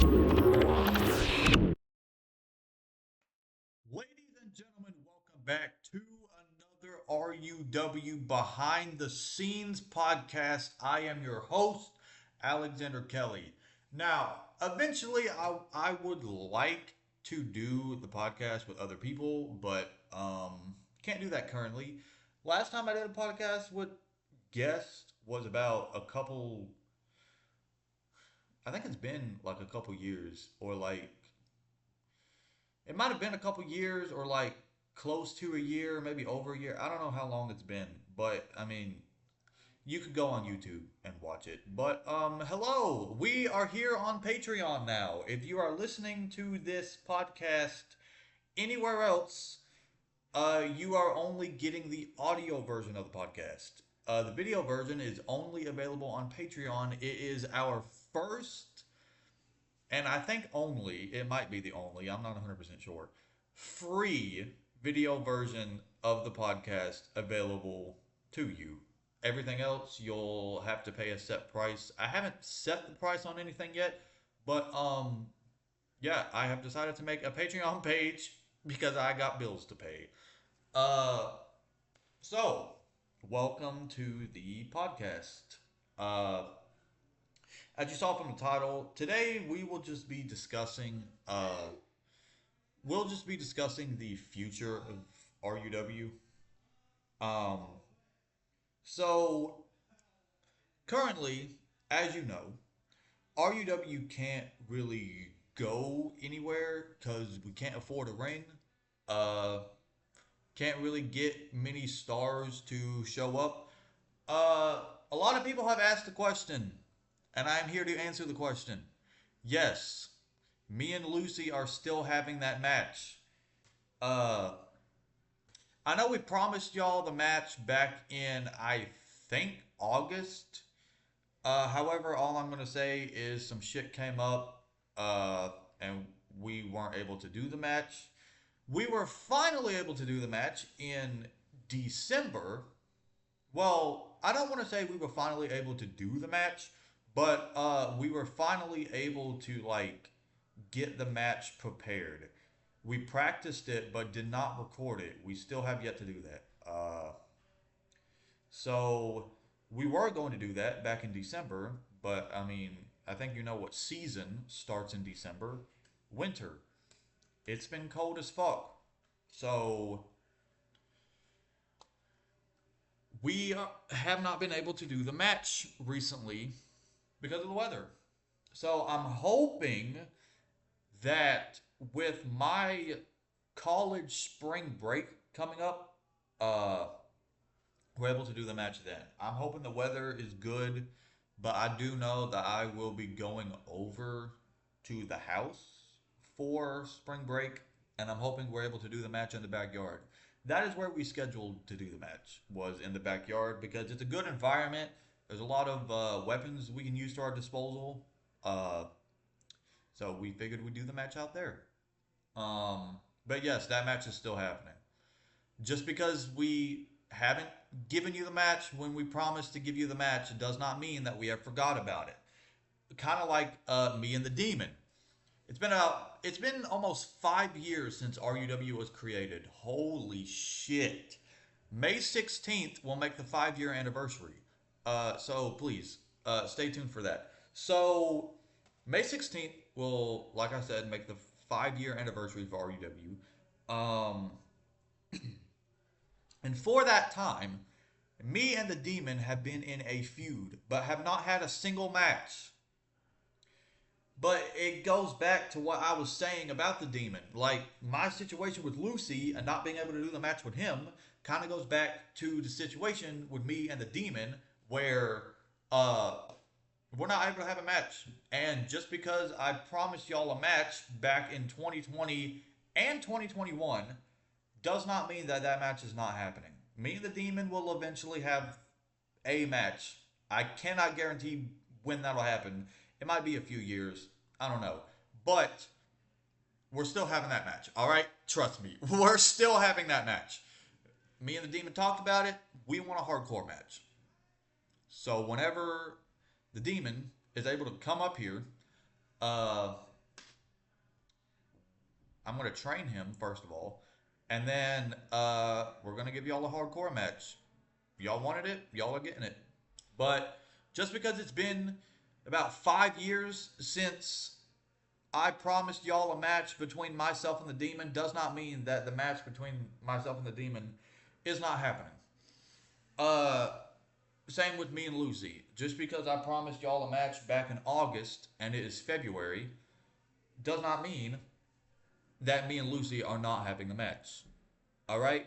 Ladies and gentlemen, welcome back to another RUW Behind the Scenes podcast. I am your host, Alexander Kelly. Now, eventually, I would like to do the podcast with other people, but can't do that currently. Last time I did a podcast with guests was about a couple. I think it's been like a couple years, or like it might have been a couple years or like close to a year, maybe over a year. I don't know how long it's been, but I mean, you could go on YouTube and watch it. But hello, we are here on Patreon now. If you are listening to this podcast anywhere else, you are only getting the audio version of the podcast. The video version is only available on Patreon. It is our first, and I think only, it might be the only, I'm not 100% sure, free video version of the podcast available to you. Everything else, you'll have to pay a set price. I haven't set the price on anything yet, but yeah, I have decided to make a Patreon page because I got bills to pay. Uh, so, welcome to the podcast. Uh, as you saw from the title, today we will just be discussing the future of RUW. Um, so currently, as you know, RUW can't really go anywhere because we can't afford a ring. Uh, can't really get many stars to show up. A lot of people have asked the question, and I'm here to answer the question. Yes, me and Lucy are still having that match. Uh, I know we promised y'all the match back in, I think, August. However, all I'm going to say is some shit came up, and we weren't able to do the match. We were finally able to do the match in December. Well, I don't want to say we were finally able to do the match, but we were finally able to like get the match prepared. We practiced it, but did not record it. We still have yet to do that. So we were going to do that back in December, but I mean, I think you know what season starts in December. Winter. It's been cold as fuck. So we have not been able to do the match recently because of the weather. So I'm hoping that with my college spring break coming up, uh, we're able to do the match then. I'm hoping the weather is good, but I do know that I will be going over to the house for spring break, and I'm hoping we're able to do the match in the backyard. That is where we scheduled to do the match, was in the backyard because it's a good environment. There's a lot of weapons we can use to our disposal. Uh, so we figured we'd do the match out there. But yes, that match is still happening. Just because we haven't given you the match when we promised to give you the match does not mean that we have forgot about it. Kind of like me and the Demon. It's been almost 5 years since RUW was created. Holy shit! May 16th will make the 5 year anniversary. So please stay tuned for that. So May 16th will, like I said, make the 5 year anniversary for RUW. Um, and for that time, me and the Demon have been in a feud, but have not had a single match. But it goes back to what I was saying about the Demon. Like, my situation with Lucy and not being able to do the match with him kind of goes back to the situation with me and the Demon where uh, we're not able to have a match. And just because I promised y'all a match back in 2020 and 2021 does not mean that that match is not happening. Me and the Demon will eventually have a match. I cannot guarantee when that'll happen. It might be a few years. I don't know. But we're still having that match. All right? Trust me. We're still having that match. Me and the Demon talked about it. We want a hardcore match. So whenever the Demon is able to come up here, I'm going to train him, first of all. And then we're going to give y'all a hardcore match. Y'all wanted it, y'all are getting it. But just because it's been about 5 years since I promised y'all a match between myself and the demon does not mean that the match between myself and the demon is not happening. Uh, Same with me and Lucy. Just because I promised y'all a match back in August and it is February does not mean that me and Lucy are not having a match. All right?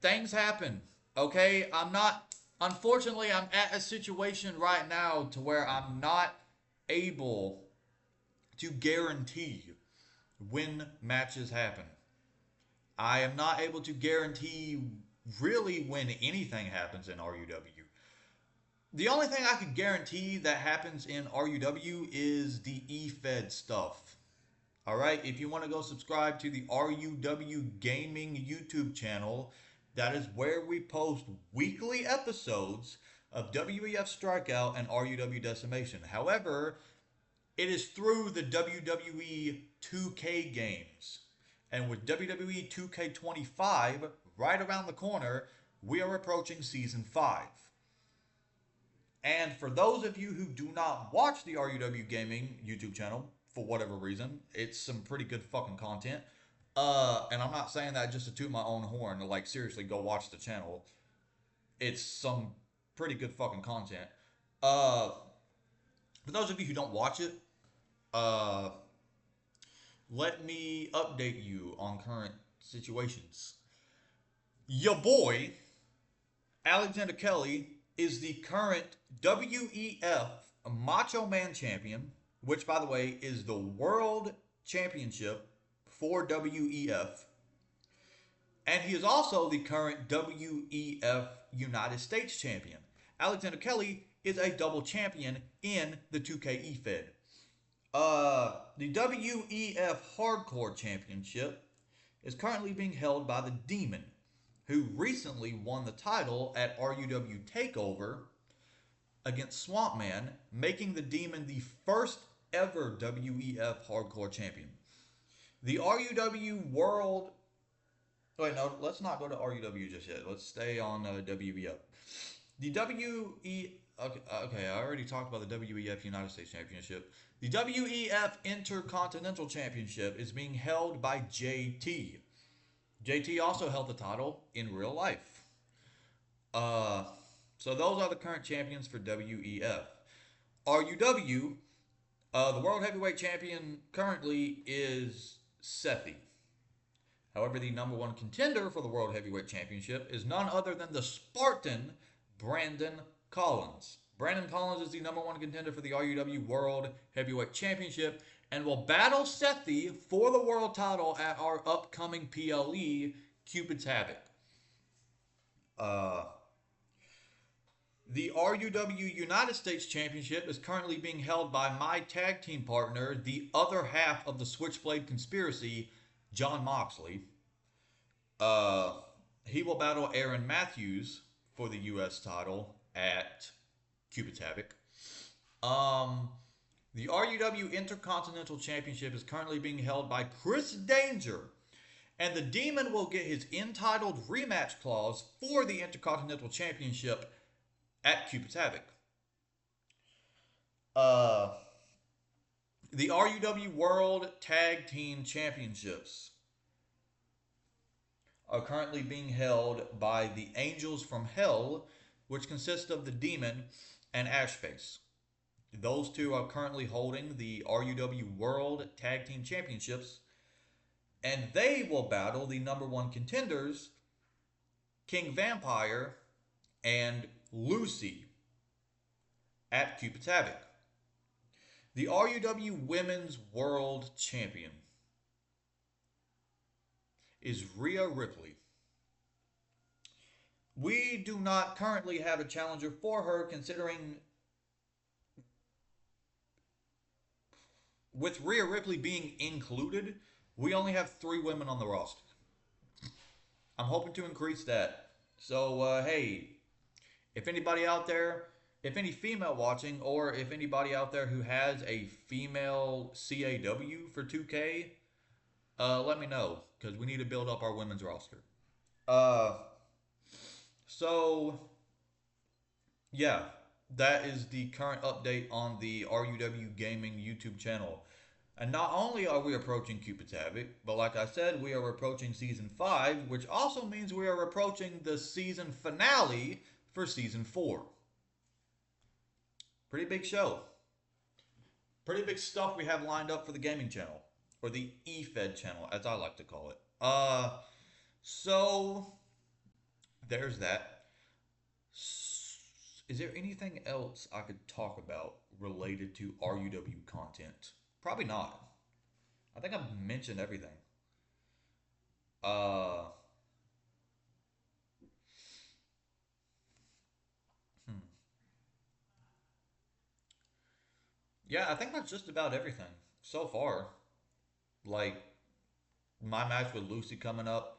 Things happen. Okay? Unfortunately, I'm at a situation right now to where I'm not able to guarantee when matches happen. I am not able to guarantee really when anything happens in RUW. The only thing I can guarantee that happens in RUW is the eFed stuff. All right, if you want to go subscribe to the RUW Gaming YouTube channel, that is where we post weekly episodes of WEF Strikeout and RUW Decimation. However, it is through the WWE 2K games. And with WWE 2K25 right around the corner, we are approaching Season 5. And for those of you who do not watch the RUW Gaming YouTube channel, for whatever reason, it's some pretty good fucking content. And I'm not saying that just to toot my own horn. Like, seriously, go watch the channel. It's some pretty good fucking content. Uh, for those of you who don't watch it, uh, let me update you on current situations. Your boy, Alexander Kelly, is the current WEF Macho Man Champion, which, by the way, is the World Championship for WEF. And he is also the current WEF United States Champion. Alexander Kelly is a double champion in the 2K eFed. The WEF Hardcore Championship is currently being held by the Demon, who recently won the title at RUW TakeOver against Swamp Man, making the Demon the first ever WEF Hardcore Champion. The RUW World... Wait, no, let's not go to RUW just yet. Let's stay on WEF. The WE... Okay, I already talked about the WEF United States Championship. The WEF Intercontinental Championship is being held by JT. JT also held the title in real life. So those are the current champions for WEF. RUW, the World Heavyweight Champion currently is Sethi. However, the number one contender for the World Heavyweight Championship is none other than the Spartan Brandon Collins. Brandon Collins is the number one contender for the RUW World Heavyweight Championship and will battle Sethi for the world title at our upcoming PLE, Cupid's Havoc. The RUW United States Championship is currently being held by my tag team partner, the other half of the Switchblade Conspiracy, John Moxley. He will battle Aaron Matthews for the U.S. title at Cupid's Havoc. The RUW Intercontinental Championship is currently being held by Chris Danger, and the Demon will get his entitled rematch clause for the Intercontinental Championship at Cupid's Havoc. The RUW World Tag Team Championships are currently being held by the Angels from Hell, which consist of the Demon and Ashface. Those two are currently holding the RUW World Tag Team Championships, and they will battle the number one contenders, King Vampire and Lucy, at Cupid's Havoc. The RUW Women's World Champion is Rhea Ripley. We do not currently have a challenger for her, considering with Rhea Ripley being included, we only have 3 women on the roster. I'm hoping to increase that. So, hey, if anybody out there, if any female watching, or if anybody out there who has a female CAW for 2K, let me know because we need to build up our women's roster. Uh, so yeah, that is the current update on the RUW Gaming YouTube channel. And not only are we approaching Cupid's Havoc, but like I said, we are approaching season 5, which also means we are approaching the season finale for season 4. Pretty big show. Pretty big stuff we have lined up for the gaming channel, or the EFED channel, as I like to call it. So there's that. Is there anything else I could talk about related to RUW content? Probably not. I think I've mentioned everything. Uh, hmm. Yeah, I think that's just about everything so far. Like my match with Lucy coming up,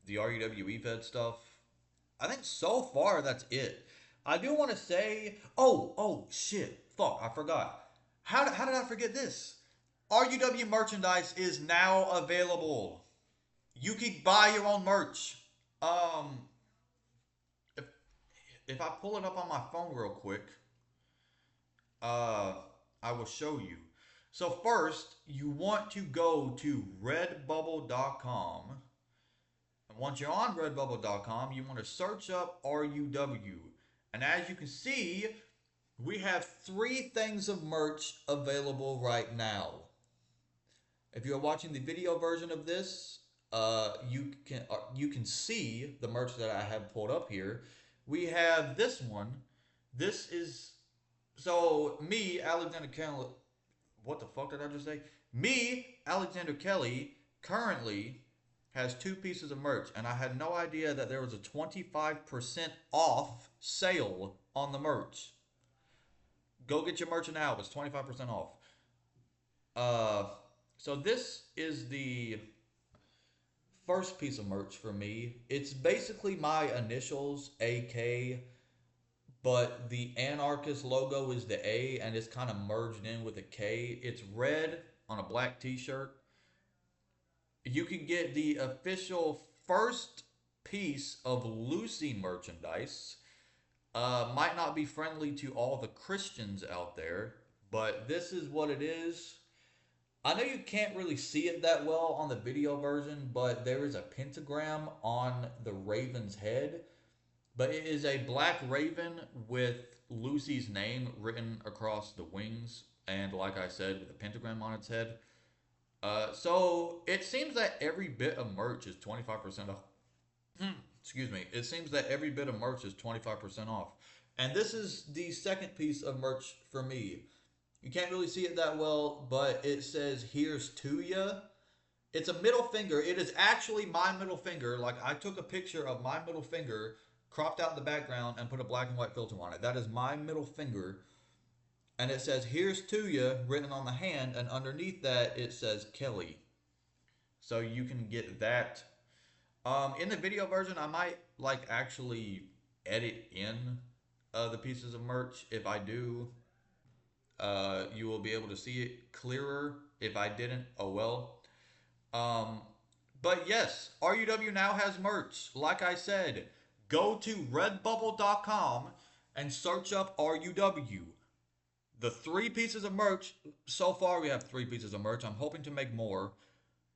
the RUW Fed stuff. I think so far that's it. I do want to say, oh shit, fuck, I forgot. How did I forget this? RUW merchandise is now available. You can buy your own merch. Um, if if I pull it up on my phone real quick, uh, I will show you. So first, you want to go to redbubble.com. And once you're on redbubble.com, you want to search up RUW. And as you can see, we have 3 things of merch available right now. If you're watching the video version of this, you can see the merch that I have pulled up here. We have this one. This is so me, Alexander Kelly. What the fuck did I just say? Me, Alexander Kelly, currently has 2 pieces of merch, and I had no idea that there was a 25% off sale on the merch. Go get your merch now. It's 25% off. Uh, so this is the first piece of merch for me. It's basically my initials, AK, but the anarchist logo is the A and it's kind of merged in with a K. It's red on a black t-shirt. You can get the official first piece of Lucy merchandise. Might not be friendly to all the Christians out there, but this is what it is. I know you can't really see it that well on the video version, but there is a pentagram on the raven's head. But it is a black raven with Lucy's name written across the wings, and like I said, with a pentagram on its head. So it seems that every bit of merch is 25% off. Excuse me. It seems that every bit of merch is 25% off. And this is the second piece of merch for me. You can't really see it that well, but it says, "Here's to ya." It's a middle finger. It is actually my middle finger. Like, I took a picture of my middle finger, cropped out the background, and put a black and white filter on it. That is my middle finger. And it says, "Here's to ya," written on the hand, and underneath that, it says Kelly. So you can get that. In the video version, I might, like, actually edit in the pieces of merch. If I do, you will be able to see it clearer. If I didn't, oh well. Um, but yes, RUW now has merch. Like I said, go to redbubble.com and search up RUW. The 3 pieces of merch, so far we have 3 pieces of merch. I'm hoping to make more.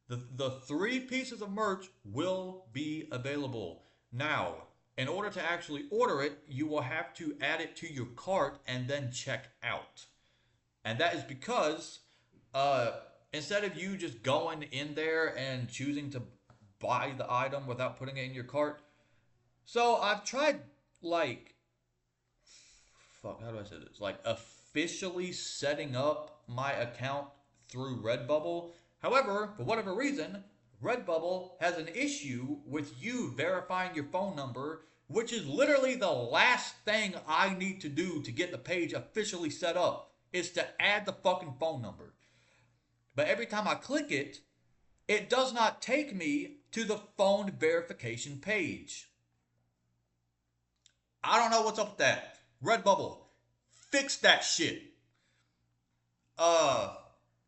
The 3 pieces of merch will be available. Now, in order to actually order it, you will have to add it to your cart and then check out. And that is because uh, instead of you just going in there and choosing to buy the item without putting it in your cart, so I've tried, like, fuck, how do I say this? Like, officially setting up my account through Redbubble. However, for whatever reason, Redbubble has an issue with you verifying your phone number, which is literally the last thing I need to do to get the page officially set up, is to add the fucking phone number. But every time I click it, it does not take me to the phone verification page. I don't know what's up with that. Redbubble, fix that shit. Uh,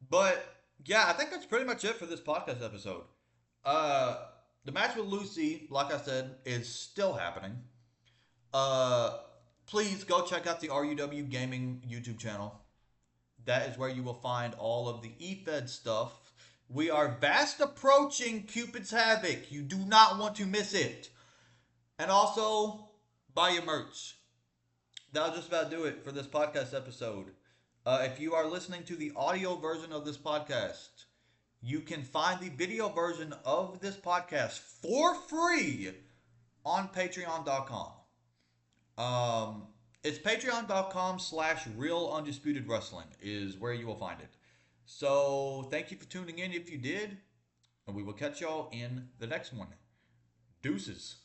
but Yeah, I think that's pretty much it for this podcast episode. Uh, the match with Lucy, like I said, is still happening. Uh, please go check out the RUW Gaming YouTube channel. That is where you will find all of the eFed stuff. We are fast approaching Cupid's Havoc. You do not want to miss it. And also, buy your merch. That'll just about do it for this podcast episode. If you are listening to the audio version of this podcast, you can find the video version of this podcast for free on patreon.com. Um, it's patreon.com/ real undisputed wrestling is where you will find it. So thank you for tuning in if you did, and we will catch y'all in the next one. Deuces.